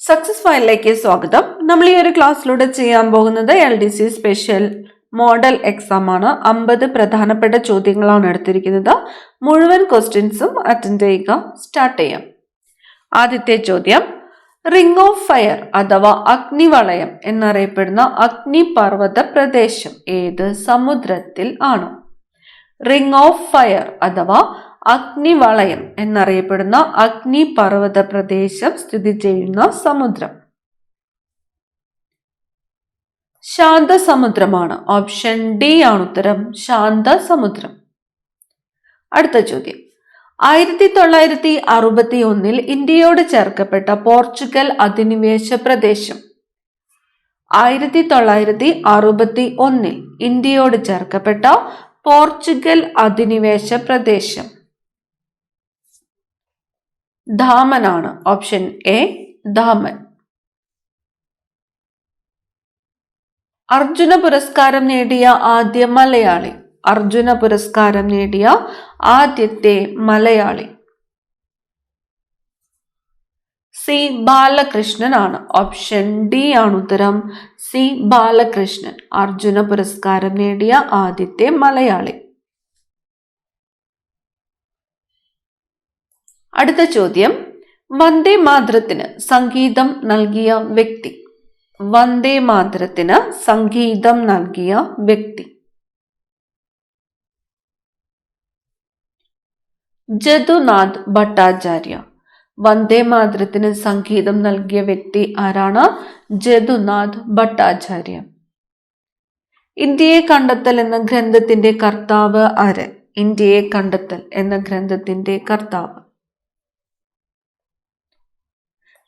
Success ഫയലിലേക്ക് സ്വാഗതം. നമ്മൾ ഈ ഒരു ക്ലാസ്സിലൂടെ ചെയ്യാൻ പോകുന്നത് LDC സ്പെഷ്യൽ മോഡൽ എക്സാം ആണ്. 50 പ്രധാനപ്പെട്ട ചോദ്യങ്ങളാണ് എടുത്തിരിക്കുന്നത്. മുഴുവൻ ക്വസ്റ്റ്യൻസും അറ്റൻഡ് ചെയ്യുക. സ്റ്റാർട്ട് ചെയ്യാം. ആദ്യത്തെ ചോദ്യം, റിംഗ് ഓഫ് ഫയർ അഥവാ അഗ്നിവളയം എന്നറിയപ്പെടുന്ന അഗ്നിപർവ്വത പ്രദേശം ഏത് സമുദ്രത്തിൽ ആണ്? റിംഗ് ഓഫ് ഫയർ അഥവാ അഗ്നിവളയം എന്നറിയപ്പെടുന്ന അഗ്നിപർവ്വത പ്രദേശം സ്ഥിതി ചെയ്യുന്ന സമുദ്രം ശാന്തസമുദ്രമാണ്. ഓപ്ഷൻ ഡി ആണ് ഉത്തരം, ശാന്തസമുദ്രം. അടുത്ത ചോദ്യം, 1961 ഇന്ത്യയോട് ചേർക്കപ്പെട്ട പോർച്ചുഗൽ അധിനിവേശ പ്രദേശം. 1961 ഇന്ത്യയോട് ചേർക്കപ്പെട്ട പോർച്ചുഗൽ അധിനിവേശ പ്രദേശം ദാമനാണ്. Option A Daman. അർജുന പുരസ്കാരം നേടിയ ആദ്യ മലയാളി. അർജുന പുരസ്കാരം നേടിയ ആദ്യത്തെ മലയാളി സി ബാലകൃഷ്ണൻ ആണ്. ഓപ്ഷൻ ഡി ആണ് ഉത്തരം, സി ബാലകൃഷ്ണൻ. അർജുന പുരസ്കാരം നേടിയ ആദ്യത്തെ മലയാളി. അടുത്ത ചോദ്യം, വന്ദേ മാതരത്തിന് സംഗീതം നൽകിയ വ്യക്തി. വന്ദേ മാതരത്തിന് സംഗീതം നൽകിയ വ്യക്തി ജദുനാഥ് ഭട്ടാചാര്യ. വന്ദേ മാതരത്തിന് സംഗീതം നൽകിയ വ്യക്തി ആരാണ്? ജദുനാഥ് ഭട്ടാചാര്യ. ഇന്ത്യയെ കണ്ടെത്തൽ എന്ന ഗ്രന്ഥത്തിന്റെ കർത്താവ് ആര്? ഇന്ത്യയെ കണ്ടെത്തൽ എന്ന ഗ്രന്ഥത്തിന്റെ കർത്താവ്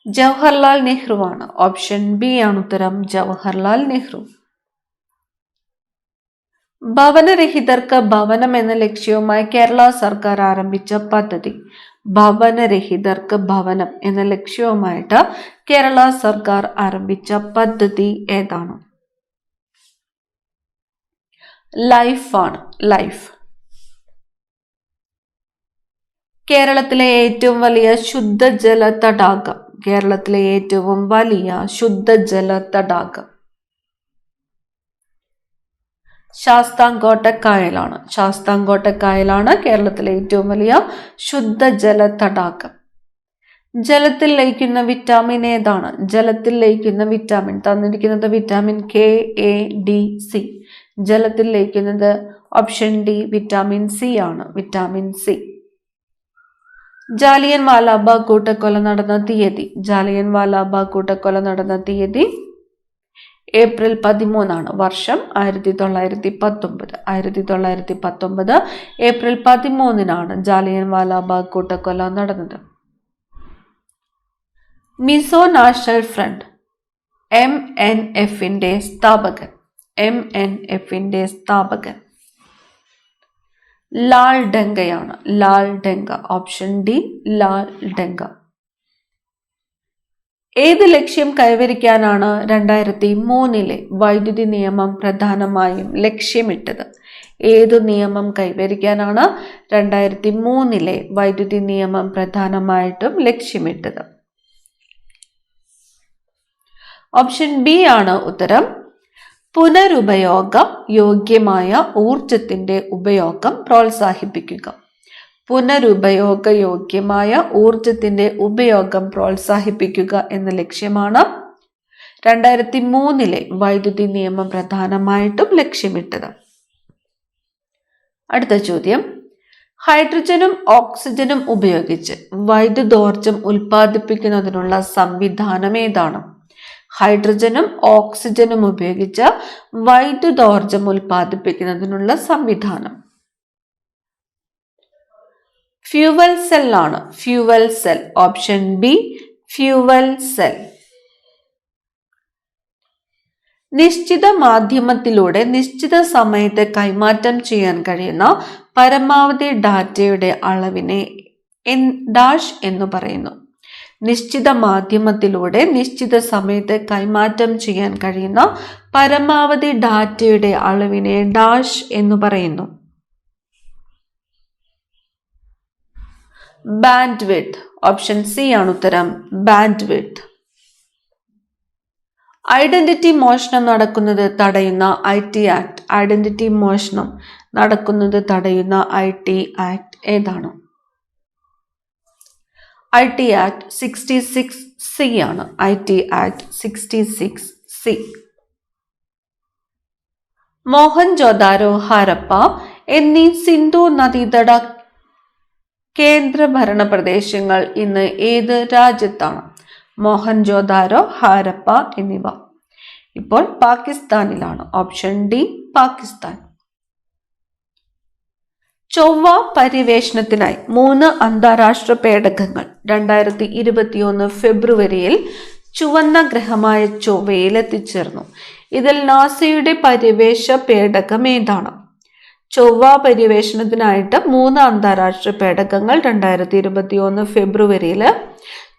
ജവഹർലാൽ നെഹ്റു ആണ്. ഓപ്ഷൻ ബി ആണ് ഉത്തരം, ജവഹർലാൽ നെഹ്റു. ഭവനരഹിതർക്ക് ഭവനം എന്ന ലക്ഷ്യവുമായി കേരള സർക്കാർ ആരംഭിച്ച പദ്ധതി. ഭവനരഹിതർക്ക് ഭവനം എന്ന ലക്ഷ്യവുമായിട്ട് കേരള സർക്കാർ ആരംഭിച്ച പദ്ധതി ഏതാണ്? ലൈഫ് ആണ്, ലൈഫ്. കേരളത്തിലെ ഏറ്റവും വലിയ ശുദ്ധജല തടാകം. കേരളത്തിലെ ഏറ്റവും വലിയ ശുദ്ധജല തടാകം ശാസ്താംകോട്ടക്കായലാണ്. ശാസ്താംകോട്ടക്കായലാണ് കേരളത്തിലെ ഏറ്റവും വലിയ ശുദ്ധജല തടാകം. ജലത്തിൽ ലയിക്കുന്ന വിറ്റാമിൻ ഏതാണ്? ജലത്തിൽ ലയിക്കുന്ന വിറ്റാമിൻ തന്നിരിക്കുന്നത് vitamin K, A, D, C. ജലത്തിൽ ലയിക്കുന്നത് ഓപ്ഷൻ ഡി വിറ്റാമിൻ സി ആണ്, വിറ്റാമിൻ സി. ജാലിയൻ വാലാബാഗ് കൂട്ടക്കൊല നടന്ന തീയതി. ജാലിയൻ വാലാബാഗ് കൂട്ടക്കൊല നടന്ന തീയതി ഏപ്രിൽ 13 വർഷം 1919. 1919 ഏപ്രിൽ 13 ജാലിയൻ വാലാബാഗ് കൂട്ടക്കൊല നടന്നത്. മിസോ നാഷണൽ ഫ്രണ്ട് MNFന്റെ സ്ഥാപകൻ. MNFന്റെ സ്ഥാപകൻ ലാൽ ഡെങ്കയാണ്. ലാൽ ഡെങ്ക. Option D Lal ഡെങ്ക. ഏത് ലക്ഷ്യം കൈവരിക്കാനാണ് 2003 വൈദ്യുതി നിയമം പ്രധാനമായും ലക്ഷ്യമിട്ടത്? ഏതു നിയമം കൈവരിക്കാനാണ് 2003 വൈദ്യുതി നിയമം പ്രധാനമായിട്ടും ലക്ഷ്യമിട്ടത്? ഓപ്ഷൻ ബി ആണ് ഉത്തരം, പുനരുപയോഗ യോഗ്യമായ ഊർജത്തിന്റെ ഉപയോഗം പ്രോത്സാഹിപ്പിക്കുക. പുനരുപയോഗ യോഗ്യമായ ഊർജത്തിന്റെ ഉപയോഗം പ്രോത്സാഹിപ്പിക്കുക എന്ന ലക്ഷ്യമാണ് 2003 വൈദ്യുതി നിയമം പ്രധാനമായിട്ടും ലക്ഷ്യമിട്ടത്. അടുത്ത ചോദ്യം, ഹൈഡ്രജനും ഓക്സിജനും ഉപയോഗിച്ച് വൈദ്യുതോർജം ഉൽപ്പാദിപ്പിക്കുന്നതിനുള്ള സംവിധാനം ഏതാണ്? ഹൈഡ്രജനും ഓക്സിജനും ഉപയോഗിച്ച് വൈദ്യുതോർജം ഉൽപ്പാദിപ്പിക്കുന്നതിനുള്ള സംവിധാനം ഫ്യൂവൽ സെൽ ആണ്. Fuel cell. Option B fuel cell. നിശ്ചിത മാധ്യമത്തിലൂടെ നിശ്ചിത സമയത്ത് കൈമാറ്റം ചെയ്യാൻ കഴിയുന്ന പരമാവധി ഡാറ്റയുടെ അളവിനെ ഡാഷ് എന്ന് പറയുന്നു. നിശ്ചിത മാധ്യമത്തിലൂടെ നിശ്ചിത സമയത്ത് കൈമാറ്റം ചെയ്യാൻ കഴിയുന്ന പരമാവധി ഡാറ്റയുടെ അളവിനെ ഡാഷ് എന്ന് പറയുന്നു. Band width. ഓപ്ഷൻ സി ആണ് ഉത്തരം, ബാൻഡ് വിഡ്ത്ത്. ഐഡന്റിറ്റി മോഷണം നടക്കുന്നത് തടയുന്ന IT ആക്ട്. ഐഡന്റിറ്റി മോഷണം നടക്കുന്നത് തടയുന്ന IT ആക്ട് ഏതാണ്? IT ആക്ട് 66C ആണ്. IT act 66C. Mohenjodaro, Harappa എന്നീ സിന്ധു നദീതട കേന്ദ്രഭരണ പ്രദേശങ്ങൾ ഇന്ന് ഏത് രാജ്യത്താണ്? മോഹൻജോദാരോ, ഹാരപ്പ എന്നിവ ഇപ്പോൾ പാകിസ്ഥാനിലാണ്. Option D Pakistan. ചൊവ്വ പര്യവേഷണത്തിനായി 3 അന്താരാഷ്ട്ര പേടകങ്ങൾ 2021 ഫെബ്രുവരിയിൽ ചുവന്ന ഗ്രഹമായ ചൊവ്വയിൽ എത്തിച്ചേർന്നു. ഇതിൽ നാസയുടെ പര്യവേഷ പേടകം ഏതാണ്? ചൊവ്വ പര്യവേഷണത്തിനായിട്ട് 3 അന്താരാഷ്ട്ര പേടകങ്ങൾ 2021 ഫെബ്രുവരിയിൽ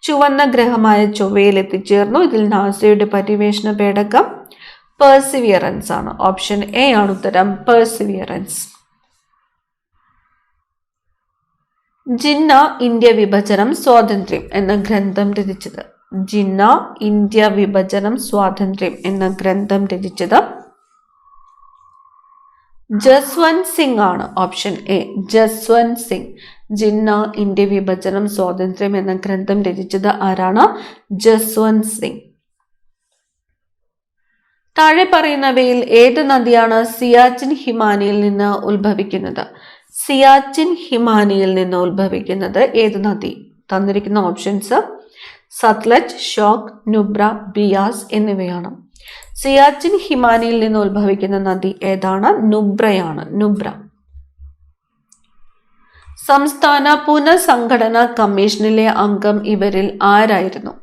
ചുവന്ന ഗ്രഹമായ ചൊവ്വയിൽ എത്തിച്ചേർന്നു. ഇതിൽ നാസയുടെ പര്യവേഷണ പേടകം പെർസിവിയറൻസ് ആണ്. ഓപ്ഷൻ എ ആണ് ഉത്തരം, പെർസിവിയറൻസ്. ജിന്ന ഇന്ത്യ വിഭജനം സ്വാതന്ത്ര്യം എന്ന ഗ്രന്ഥം രചിച്ചത്? ജിന്ന ഇന്ത്യ വിഭജനം സ്വാതന്ത്ര്യം എന്ന ഗ്രന്ഥം രചിച്ചത് ജസ്വന്ത് സിംഗ് ആണ്. Option A Jaswant Singh. Jinnah India വിഭജനം സ്വാതന്ത്ര്യം എന്ന ഗ്രന്ഥം രചിച്ചത് ആരാണ്? ജസ്വന്ത് സിംഗ്. താഴെ പറയുന്നവയിൽ ഏത് നദിയാണ് സിയാച്ചിൻ ഹിമാനിയിൽ നിന്ന് ഉത്ഭവിക്കുന്നത്? സിയാച്ചിൻ ഹിമാനിയിൽ നിന്ന് ഉത്ഭവിക്കുന്നത് ഏത് നദി? തന്നിരിക്കുന്ന ഓപ്ഷൻസ് സത്ലജ്, ഷോക്ക്, നുബ്ര, ബിയാസ് എന്നിവയാണ്. സിയാച്ചിൻ ഹിമാനിയിൽ നിന്ന് ഉത്ഭവിക്കുന്ന നദി ഏതാണ്? നുബ്രയാണ്. നുബ്ര. സംസ്ഥാന പുനഃസംഘടനാ കമ്മീഷനിലെ അംഗം ഇവരിൽ ആരായിരുന്നു?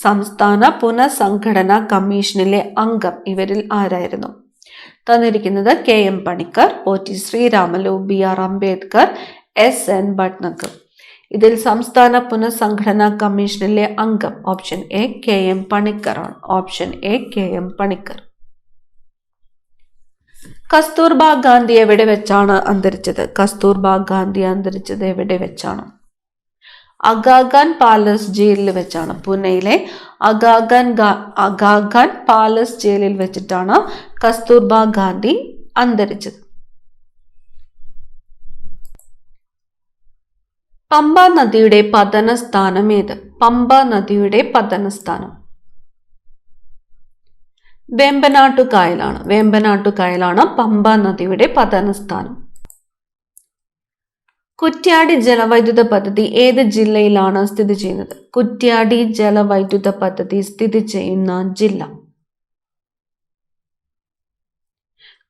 സംസ്ഥാന പുനഃസംഘടനാ കമ്മീഷനിലെ അംഗം ഇവരിൽ ആരായിരുന്നു? തന്നിരിക്കുന്നത് KM Panicker, OT Sriramulu, BR Ambedkar, SN Bhatnagar. ഇതിൽ സംസ്ഥാന പുനഃസംഘടനാ കമ്മീഷനിലെ അംഗം ഓപ്ഷൻ എ KM പണിക്കർ ആണ്. Option A KM Panicker. Kasturba Gandhi എവിടെ വെച്ചാണ് അന്തരിച്ചത്? കസ്തൂർബ ഗാന്ധി അന്തരിച്ചത് എവിടെ വെച്ചാണ്? അഗാഖാൻ പാലസ് ജയിലിൽ വെച്ചാണ്. പൂനെയിലെ അഗാഖാൻ പാലസ് ജയിലിൽ വെച്ചിട്ടാണ് കസ്തൂർബ ഗാന്ധി അന്തരിച്ചത്. പമ്പ നദിയുടെ പതന സ്ഥാനം ഏത്? പമ്പ നദിയുടെ പതന സ്ഥാനം വേമ്പനാട്ടുകായലാണ്. വേമ്പനാട്ടുകായലാണ് പമ്പ നദിയുടെ പതന സ്ഥാനം. കുറ്റ്യാടി ജലവൈദ്യുത പദ്ധതി ഏത് ജില്ലയിലാണ് സ്ഥിതി ചെയ്യുന്നത്? കുറ്റ്യാടി ജലവൈദ്യുത പദ്ധതി സ്ഥിതി ചെയ്യുന്ന ജില്ല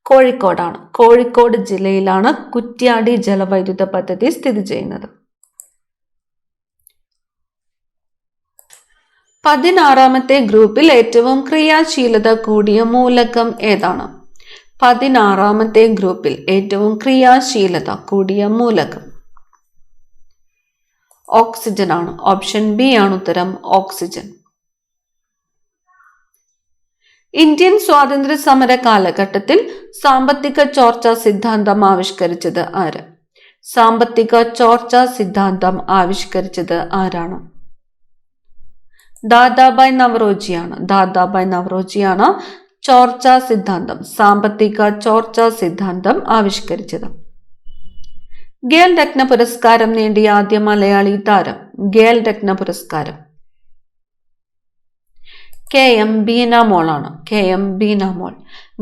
കോഴിക്കോടാണ്. കോഴിക്കോട് ജില്ലയിലാണ് കുറ്റ്യാടി ജലവൈദ്യുത പദ്ധതി സ്ഥിതി ചെയ്യുന്നത്. 16ാമത്തെ ഗ്രൂപ്പിൽ ഏറ്റവും ക്രിയാശീലത കൂടിയ മൂലകം ഏതാണ്? 16ാമത്തെ ഗ്രൂപ്പിൽ ഏറ്റവും ക്രിയാശീലത കൂടിയ മൂലകം ഓക്സിജൻ ആണ്. ഓപ്ഷൻ ബി ആണ് ഉത്തരം, ഓക്സിജൻ. ഇന്ത്യൻ സ്വാതന്ത്ര്യ സമര കാലഘട്ടത്തിൽ സാമ്പത്തിക ചോർച്ച സിദ്ധാന്തം ആവിഷ്കരിച്ചത് ആര്? സാമ്പത്തിക ചോർച്ച സിദ്ധാന്തം ആവിഷ്കരിച്ചത് ആരാണ്? ദാദാബായ് നവറോജിയാണ്. ദാദാബായ് നവറോജിയാണ് ചോർച്ച സിദ്ധാന്തം, സാമ്പത്തിക ചോർച്ച സിദ്ധാന്തം ആവിഷ്കരിച്ചത്. ഖേൽ രത്ന പുരസ്കാരം നേടിയ ആദ്യ മലയാളി താരം? ഖേൽ രത്ന പുരസ്കാരം KM ബീനാമോൾ ആണ്. KM ബീനാമോൾ.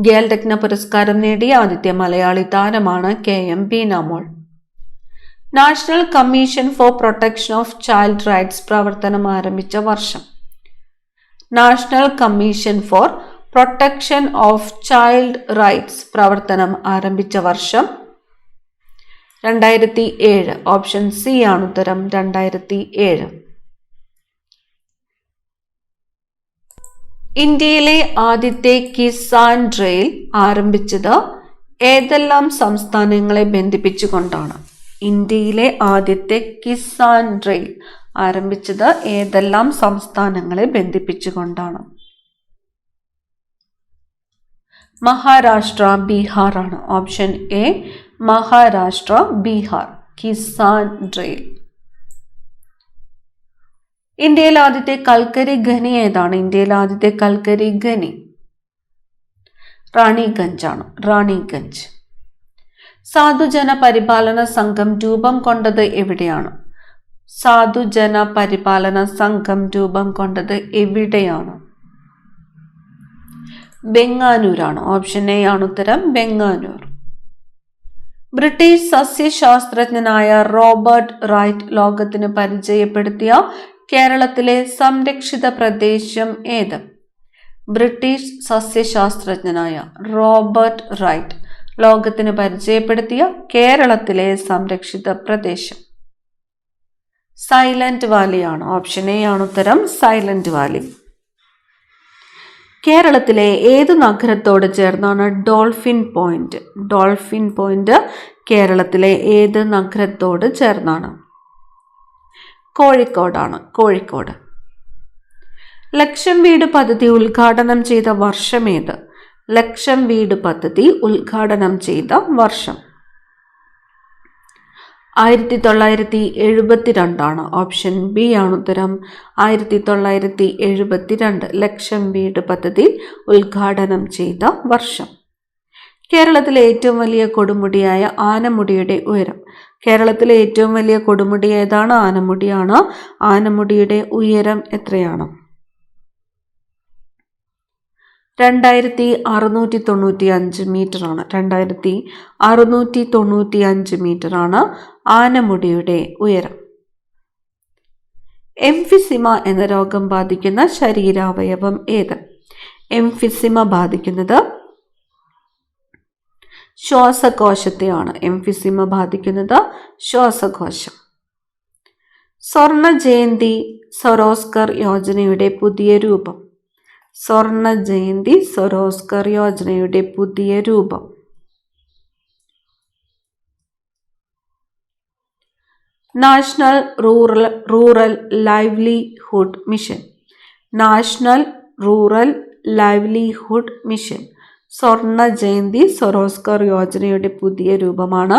ഖേൽ രത്ന പുരസ്കാരം നേടിയ ആദ്യത്തെ മലയാളി താരമാണ് KM Beenamol. National commission for protection of child rights പ്രവർത്തനം ആരംഭിച്ച വർഷം? National commission for protection of child rights പ്രവർത്തനം ആരംഭിച്ച വർഷം 2007. ഓപ്ഷൻ സി ആണ് ഉത്തരം, 2007. ഇന്ത്യയിലെ ആദ്യത്തെ കിസാൻ റെയിൽ ആരംഭിച്ചത് ഏതെല്ലാം സംസ്ഥാനങ്ങളെ ബന്ധിപ്പിച്ചുകൊണ്ടാണ്? ഇന്ത്യയിലെ ആദ്യത്തെ കിസാൻ റെയിൽ ആരംഭിച്ചത് ഏതെല്ലാം സംസ്ഥാനങ്ങളെ ബന്ധിപ്പിച്ചുകൊണ്ടാണ്? മഹാരാഷ്ട്ര, ബീഹാർ ആണ്. Option A Maharashtra, Bihar. Kisan rail. ഇന്ത്യയിലെ ആദ്യത്തെ കൽക്കരി ഖനി ഏതാണ്? ഇന്ത്യയിലെ ആദ്യത്തെ കൽക്കരി ഖനി റാണിഗഞ്ചാണ്, റാണിഗഞ്ച്. സാധുജന പരിപാലന സംഘം രൂപം കൊണ്ടത് എവിടെയാണ്? സാധുജന പരിപാലന സംഘം രൂപം കൊണ്ടത് എവിടെയാണ്? ബെങ്ങാനൂരാണ്. ഓപ്ഷൻ എ ആണ് ഉത്തരം, ബെങ്ങാനൂർ. ബ്രിട്ടീഷ് സസ്യശാസ്ത്രജ്ഞനായ റോബർട്ട് റൈറ്റ് ലോകത്തിന് പരിചയപ്പെടുത്തിയ കേരളത്തിലെ സംരക്ഷിത പ്രദേശം ഏത്? ബ്രിട്ടീഷ് സസ്യശാസ്ത്രജ്ഞനായ റോബർട്ട് റൈറ്റ് ലോകത്തിന് പരിചയപ്പെടുത്തിയ കേരളത്തിലെ സംരക്ഷിത പ്രദേശം സൈലന്റ് വാലിയാണ്. ഓപ്ഷൻ എ ആണ് ഉത്തരം, സൈലന്റ് വാലി. കേരളത്തിലെ ഏത് നഗരത്തോട് ചേർന്നാണ് ഡോൾഫിൻ പോയിന്റ്? ഡോൾഫിൻ പോയിന്റ് കേരളത്തിലെ ഏത് നഗരത്തോട് ചേർന്നാണ്? കോഴിക്കോടാണ്, കോഴിക്കോട്. ലക്ഷം വീട് പദ്ധതി ഉദ്ഘാടനം ചെയ്ത വർഷം ഏത്? ലക്ഷം വീട് പദ്ധതി ഉദ്ഘാടനം ചെയ്ത വർഷം 1972. ഓപ്ഷൻ ബി ആണ് ഉത്തരം, 1972. ലക്ഷം വീട് പദ്ധതി ഉദ്ഘാടനം ചെയ്ത വർഷം. കേരളത്തിലെ ഏറ്റവും വലിയ കൊടുമുടിയായ ആനമുടിയുടെ ഉയരം? കേരളത്തിലെ ഏറ്റവും വലിയ കൊടുമുടി ഏതാണ്? ആനമുടിയാണ്. ആനമുടിയുടെ ഉയരം എത്രയാണ്? 2695 മീറ്ററാണ്. 2695 മീറ്ററാണ് ആനമുടിയുടെ ഉയരം. എംഫിസിമ എന്ന രോഗം ബാധിക്കുന്ന ശരീരാവയവം ഏത്? എംഫിസിമ ബാധിക്കുന്നത് ശ്വാസകോശത്തെയാണ്. എംഫിസിമ ബാധിക്കുന്നത് ശ്വാസകോശം. സ്വർണ ജയന്തി സൊറോസ്കർ യോജനയുടെ പുതിയ രൂപം? സ്വർണ ജയന്തി സൊറോസ്കർ യോജനയുടെ പുതിയ രൂപം national rural livelihood mission. National rural livelihood mission. സ്വർണ ജയന്തി സൊറോസ്കർ യോജനയുടെ പുതിയ രൂപമാണ്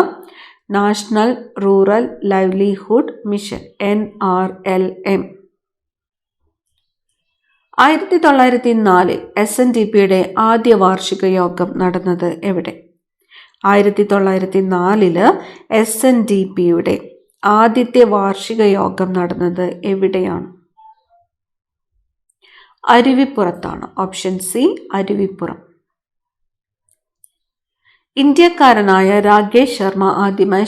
national rural livelihood mission, NRLM. 1904 SNDPയുടെ ആദ്യ വാർഷിക യോഗം നടന്നത് എവിടെ? 1904 SNDPയുടെ ആദ്യത്തെ വാർഷിക യോഗം നടന്നത് എവിടെയാണ്? അരുവിപ്പുറത്താണ്. Option C, Aruvippuram. ഇന്ത്യക്കാരനായ രാകേഷ് ശർമ്മ ആദ്യമായി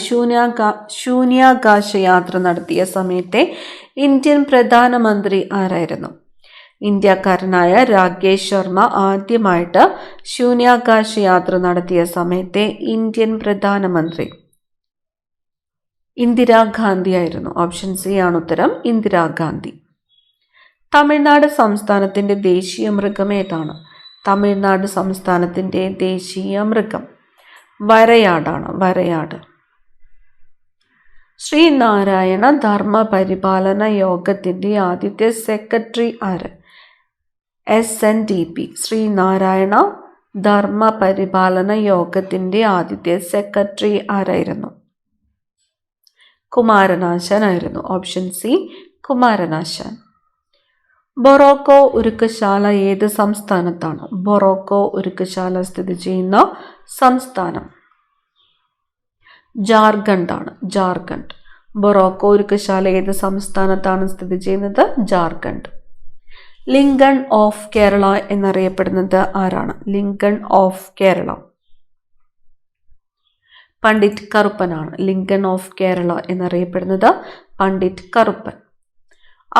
ശൂന്യാകാശ യാത്ര നടത്തിയ സമയത്തെ ഇന്ത്യൻ പ്രധാനമന്ത്രി ആരായിരുന്നു? ഇന്ത്യക്കാരനായ രാകേഷ് ശർമ്മ ആദ്യമായിട്ട് ശൂന്യാകാശ യാത്ര നടത്തിയ സമയത്തെ ഇന്ത്യൻ പ്രധാനമന്ത്രി ഇന്ദിരാഗാന്ധി ആയിരുന്നു. ഓപ്ഷൻ സി ആണ് ഉത്തരം, ഇന്ദിരാഗാന്ധി. തമിഴ്നാട് സംസ്ഥാനത്തിന്റെ ദേശീയ മൃഗം ഏതാണ്? തമിഴ്നാട് സംസ്ഥാനത്തിന്റെ ദേശീയ മൃഗം വരയാടാണ്, വരയാട്. ശ്രീനാരായണ ധർമ്മ പരിപാലന യോഗത്തിന്റെ ആദ്യത്തെ സെക്രട്ടറി ആര്? SNDP. ശ്രീനാരായണ ധർമ്മ പരിപാലന യോഗത്തിന്റെ ആദ്യത്തെ സെക്രട്ടറി ആരായിരുന്നു? കുമാരനാശാൻ ആയിരുന്നു. Option C, Kumaran Asan. ബൊറോക്കോ ഉരുക്കശാല ഏത് സംസ്ഥാനത്താണ്? ബൊറോക്കോ ഉരുക്കശാല സ്ഥിതി ചെയ്യുന്ന സംസ്ഥാനം ജാർഖണ്ഡ് ആണ്, ജാർഖണ്ഡ്. ബൊറോക്കോ ഉരുക്കശാല ഏത് സംസ്ഥാനത്താണ് സ്ഥിതി ചെയ്യുന്നത്? ജാർഖണ്ഡ്. ലിങ്കൺ ഓഫ് കേരള എന്നറിയപ്പെടുന്നത് ആരാണ്? ലിങ്കൺ ഓഫ് കേരള പണ്ഡിറ്റ് കറുപ്പനാണ്. ലിങ്കൺ ഓഫ് കേരള എന്നറിയപ്പെടുന്നത് പണ്ഡിറ്റ് കറുപ്പൻ.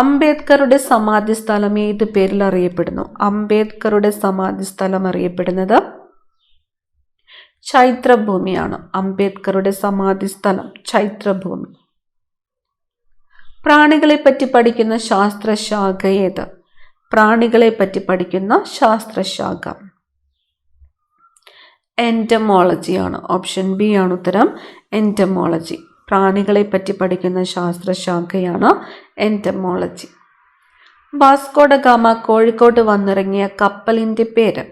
അംബേദ്കറുടെ സമാധി സ്ഥലം ഏത് പേരിൽ അറിയപ്പെടുന്നു? അംബേദ്കറുടെ സമാധി സ്ഥലം അറിയപ്പെടുന്നത് ചൈത്രഭൂമിയാണ്. അംബേദ്കറുടെ സമാധി സ്ഥലം ചൈത്രഭൂമി. പ്രാണികളെ പറ്റി പഠിക്കുന്ന ശാസ്ത്രശാഖ ഏത്? പ്രാണികളെ പറ്റി പഠിക്കുന്ന ശാസ്ത്രശാഖ എൻറ്റമോളജിയാണ്. ഓപ്ഷൻ ബി ആണ് ഉത്തരം, എൻറ്റമോളജി. പ്രാണികളെ പറ്റി പഠിക്കുന്ന ശാസ്ത്രശാഖയാണ് എൻറ്റമോളജി. വാസ്കോഡ ഗാമ കോഴിക്കോട് വന്നിറങ്ങിയ കപ്പലിൻ്റെ പേര്?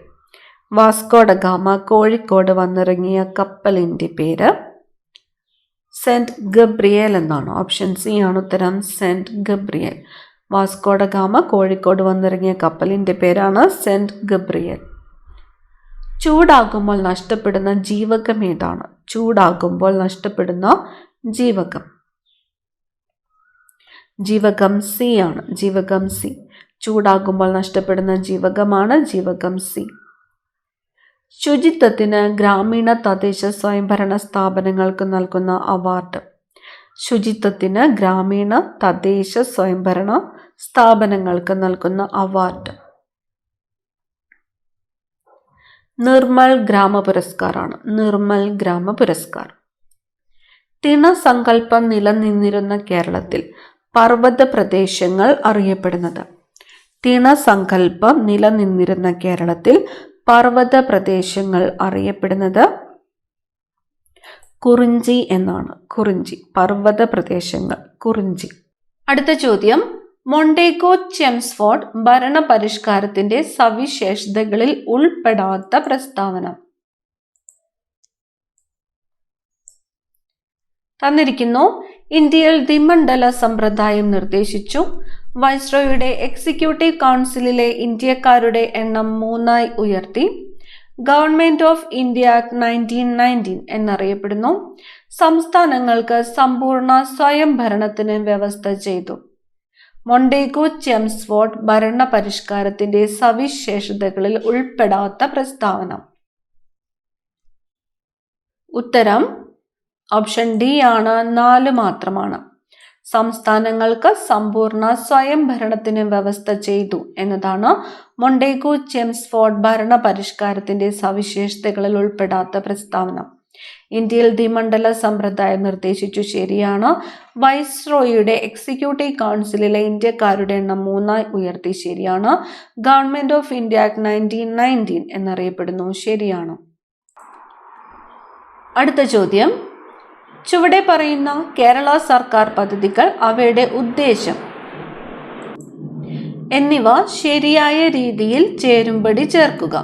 വാസ്കോഡ ഗാമ കോഴിക്കോട് വന്നിറങ്ങിയ കപ്പലിൻ്റെ പേര് സെന്റ് ഗബ്രിയേൽ എന്നാണ്. ഓപ്ഷൻ സി ആണ് ഉത്തരം, Saint Gabriel. Vasco da Gama Kozhikode വന്നിറങ്ങിയ കപ്പലിൻ്റെ പേരാണ് സെന്റ് ഗബ്രിയേൽ. ചൂടാകുമ്പോൾ നഷ്ടപ്പെടുന്ന ജീവകം ഏതാണ്? ചൂടാകുമ്പോൾ നഷ്ടപ്പെടുന്ന ജീവകം ജീവകം സി ആണ്. ജീവകം സി. ചൂടാകുമ്പോൾ നഷ്ടപ്പെടുന്ന ജീവകമാണ് ജീവകം സി. ശുചിത്വത്തിന് ഗ്രാമീണ തദ്ദേശ സ്വയംഭരണ സ്ഥാപനങ്ങൾക്ക് നൽകുന്ന അവാർഡ്. ശുചിത്വത്തിന് ഗ്രാമീണ തദ്ദേശ സ്വയംഭരണ സ്ഥാപനങ്ങൾക്ക് നൽകുന്ന അവാർഡ് നിർമ്മൽ ഗ്രാമ പുരസ്കാറാണ്. നിർമ്മൽ ഗ്രാമ പുരസ്കാർ. തിണസങ്കല്പം നിലനിന്നിരുന്ന കേരളത്തിൽ പർവ്വത പ്രദേശങ്ങൾ അറിയപ്പെടുന്നത്. തിണസങ്കല്പം നിലനിന്നിരുന്ന കേരളത്തിൽ പർവ്വത പ്രദേശങ്ങൾ അറിയപ്പെടുന്നത് കുറിഞ്ചി എന്നാണ്. കുറിഞ്ചി. പർവ്വത പ്രദേശങ്ങൾ കുറിഞ്ചി. അടുത്ത ചോദ്യം, മൊണ്ടേഗോ ചെംസ്ഫോർഡ് ഭരണപരിഷ്കാരത്തിന്റെ സവിശേഷതകളിൽ ഉൾപ്പെടാത്ത പ്രസ്താവന. തന്നിരിക്കുന്നു. ഇന്ത്യയിൽ ദ്വിമണ്ഡല സമ്പ്രദായം നിർദ്ദേശിച്ചു. വൈസ്രോയുടെ എക്സിക്യൂട്ടീവ് കൗൺസിലിലെ ഇന്ത്യക്കാരുടെ എണ്ണം 3 ഉയർത്തി. ഗവൺമെന്റ് ഓഫ് ഇന്ത്യ ആക്ട് 1919 എന്നറിയപ്പെടുന്നു. സംസ്ഥാനങ്ങൾക്ക് സമ്പൂർണ്ണ സ്വയംഭരണത്തിന് വ്യവസ്ഥ ചെയ്തു. മൊണ്ടേഗോ ചെംസ്ഫോർഡ് ഭരണപരിഷ്കാരത്തിന്റെ സവിശേഷതകളിൽ ഉൾപ്പെടാത്ത പ്രസ്താവന. ഉത്തരം ഓപ്ഷൻ ഡി ആണ്. 4 മാത്രമാണ്. സംസ്ഥാനങ്ങൾക്ക് സമ്പൂർണ്ണ സ്വയംഭരണത്തിന് വ്യവസ്ഥ ചെയ്തു എന്നതാണ് മൊണ്ടേഗോ ചെംസ്ഫോർഡ് ഭരണപരിഷ്കാരത്തിന്റെ സവിശേഷതകളിൽ ഉൾപ്പെടാത്ത പ്രസ്താവന. ഇന്ത്യയിൽ ദ്വിമണ്ഡല സമ്പ്രദായം നിർദ്ദേശിച്ചു. ശരിയാണ്. വൈസ്രോയുടെ എക്സിക്യൂട്ടീവ് കൗൺസിലിലെ ഇന്ത്യക്കാരുടെ എണ്ണം 3 ഉയർത്തി. ശരിയാണ്. ഗവൺമെന്റ് ഓഫ് ഇന്ത്യ ആക്ട് 1919 എന്നറിയപ്പെടുന്നു. ശരിയാണ്. അടുത്ത ചോദ്യം, ചുവടെ പറയുന്ന കേരള സർക്കാർ പദ്ധതികൾ, അവയുടെ ഉദ്ദേശം എന്നിവ ശരിയായ രീതിയിൽ ചേരുംപടി ചേർക്കുക.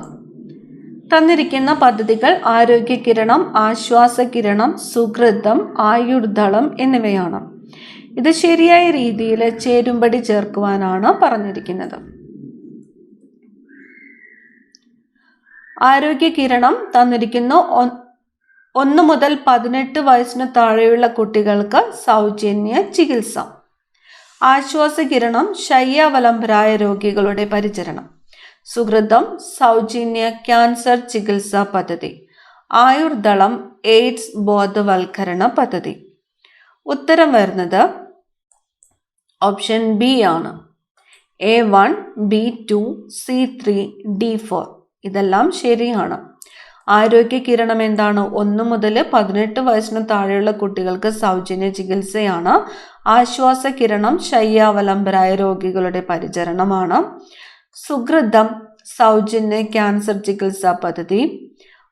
തന്നിരിക്കുന്ന പദ്ധതികൾ ആരോഗ്യ കിരണം, ആശ്വാസ കിരണം, സുഹൃതം, ആയുർദളം എന്നിവയാണ്. ഇത് ശരിയായ രീതിയിൽ ചേരുംപടി ചേർക്കുവാനാണ് പറഞ്ഞിരിക്കുന്നത്. ആരോഗ്യ കിരണം തന്നിരിക്കുന്നു. 1 മുതൽ 18 വയസ്സിന് താഴെയുള്ള കുട്ടികൾക്ക് സൗജന്യ ചികിത്സ. ആശ്വാസകിരണം ശയ്യാവലംബരായ രോഗികളുടെ പരിചരണം. സുഹൃതം സൗജന്യ ക്യാൻസർ ചികിത്സാ പദ്ധതി. ആയുർദളം എയ്ഡ്സ് ബോധവൽക്കരണ പദ്ധതി. ഉത്തരം വരുന്നത് ഓപ്ഷൻ ബി ആണ്. A1, B2, C3, D4 ഇതെല്ലാം ശരിയാണ്. ആരോഗ്യ കിരണം എന്താണ്? 1 മുതൽ 18 വയസ്സിന് താഴെയുള്ള കുട്ടികൾക്ക് സൗജന്യ ചികിത്സയാണ്. ആശ്വാസ കിരണം ശയ്യാവലംബരായ രോഗികളുടെ പരിചരണമാണ്. സുഹൃതം സൗജന്യ ക്യാൻസർ ചികിത്സാ പദ്ധതി.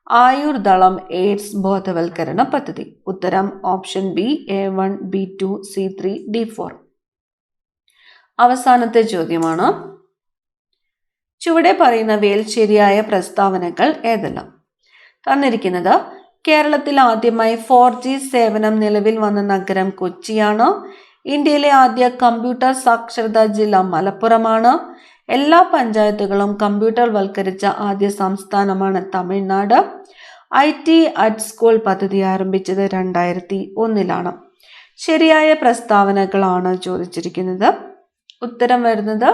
ആയുർദളം എയ്ഡ്സ് ബോധവൽക്കരണ പദ്ധതി. ഉത്തരം option B. A1, B2, C3, D4. അവസാനത്തെ ചോദ്യമാണ്, ചുവടെ പറയുന്നവയിൽ ശരിയായ പ്രസ്താവനകൾ ഏതെല്ലാം? തന്നിരിക്കുന്നത്, കേരളത്തിൽ ആദ്യമായി 4G സേവനം നിലവിൽ വന്ന നഗരം കൊച്ചിയാണ്. ഇന്ത്യയിലെ ആദ്യ കമ്പ്യൂട്ടർ സാക്ഷരതാ ജില്ല മലപ്പുറമാണ്. എല്ലാ പഞ്ചായത്തുകളും കമ്പ്യൂട്ടർ വൽക്കരിച്ച ആദ്യ സംസ്ഥാനമാണ് തമിഴ്നാട്. IT അറ്റ് സ്കൂൾ പദ്ധതി ആരംഭിച്ചത് 2001 ശരിയായ പ്രസ്താവനകളാണ് ചോദിച്ചിരിക്കുന്നത്. ഉത്തരം വരുന്നത്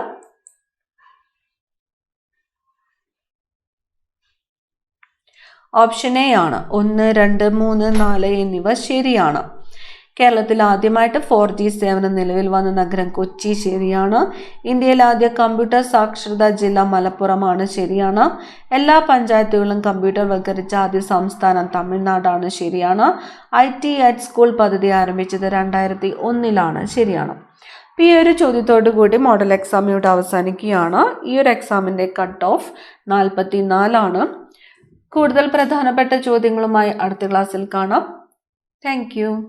ഓപ്ഷൻ എ ആണ്. 1, 2, 3, 4 എന്നിവ ശരിയാണ്. കേരളത്തിൽ ആദ്യമായിട്ട് 4G സേവനം നിലവിൽ വന്ന നഗരം കൊച്ചി ശരിയാണ്. ഇന്ത്യയിൽ ആദ്യ കമ്പ്യൂട്ടർ സാക്ഷരതാ ജില്ല മലപ്പുറമാണ് ശരിയാണ്. എല്ലാ പഞ്ചായത്തുകളും കമ്പ്യൂട്ടർ വൽക്കരിച്ച ആദ്യ സംസ്ഥാനം തമിഴ്നാടാണ് ശരിയാണ്. IT അറ്റ് സ്കൂൾ പദ്ധതി ആരംഭിച്ചത് 2001 ശരിയാണ്. ഈ ഒരു ചോദ്യത്തോടു കൂടി മോഡൽ എക്സാം ഇവിടെ അവസാനിക്കുകയാണ്. ഈ ഒരു എക്സാമിൻ്റെ കട്ട് ഓഫ് 44 കൂടുതൽ പ്രധാനപ്പെട്ട ചോദ്യങ്ങളുമായി അടുത്ത ക്ലാസ്സിൽ കാണാം. Thank you.